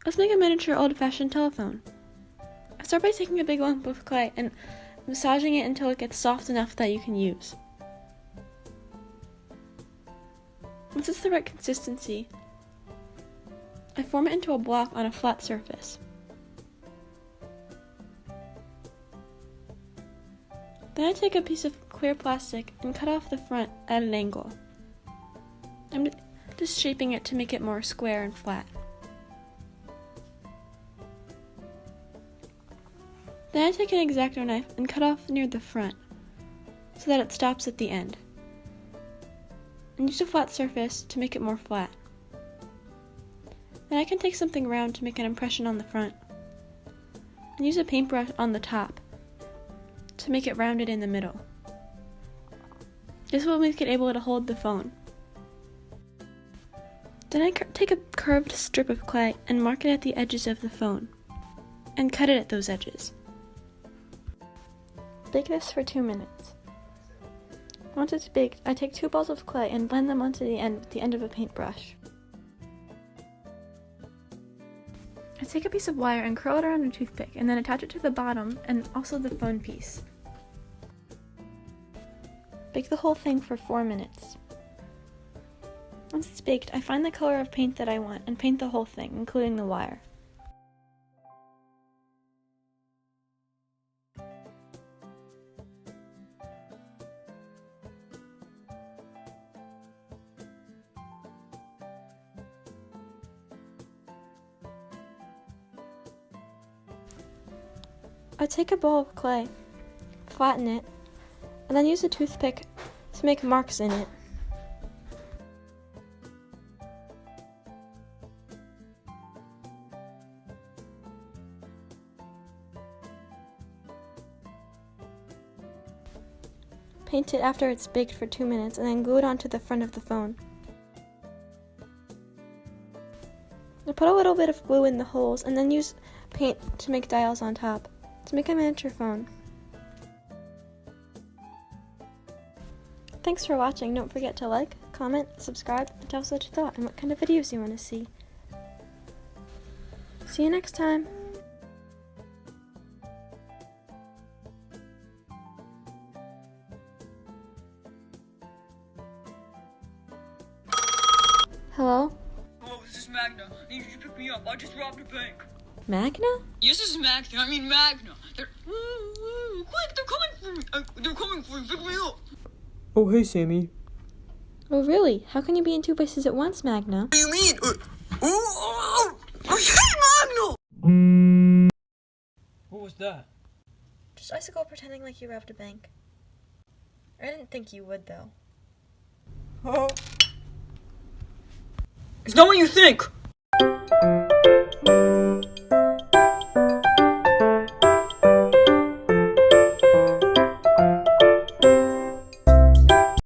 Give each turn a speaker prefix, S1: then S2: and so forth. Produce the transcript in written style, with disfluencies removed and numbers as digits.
S1: Let's make a miniature old-fashioned telephone. I start by taking a big lump of clay and massaging it until it gets soft enough that you can use. Once it's the right consistency, I form it into a block on a flat surface. Then I take a piece of clear plastic and cut off the front at an angle. I'm just shaping it to make it more square and flat. Then I take an X-Acto knife and cut off near the front so that it stops at the end. And use a flat surface to make it more flat. Then I can take something round to make an impression on the front and use a paintbrush on the top to make it rounded in the middle. This will make it able to hold the phone. Then I take a curved strip of clay and mark it at the edges of the phone and cut it at those edges. Bake this for 2 minutes. Once it's baked, I take 2 balls of clay and blend them onto the end with the end of a paintbrush. I take a piece of wire and curl it around a toothpick and then attach it to the bottom and also the phone piece. Bake the whole thing for 4 minutes. Once it's baked, I find the color of paint that I want and paint the whole thing, including the wire. I take a ball of clay, flatten it, and then use a toothpick to make marks in it. Paint it after it's baked for 2 minutes and then glue it onto the front of the phone. I put a little bit of glue in the holes and then use paint to make dials on top to make a miniature phone. Thanks for watching. Don't forget to like, comment, subscribe, and tell us what you thought and what kind of videos you want to see. See you next time! Hello?
S2: Hello, this is Magna. I need you to pick me up. I just robbed a bank.
S1: Magna?
S2: Yes, this is Magna. I mean Magna. They're quick! They're coming for me. They're coming for me. Pick me up.
S3: Oh, hey, Sammy.
S1: Oh really? How can you be in 2 places at once, Magna?
S2: What do you mean? I hate Magna!
S3: What was that?
S1: Just Icicle pretending like you robbed a bank. I didn't think you would, though.
S2: Oh. It's not what you think!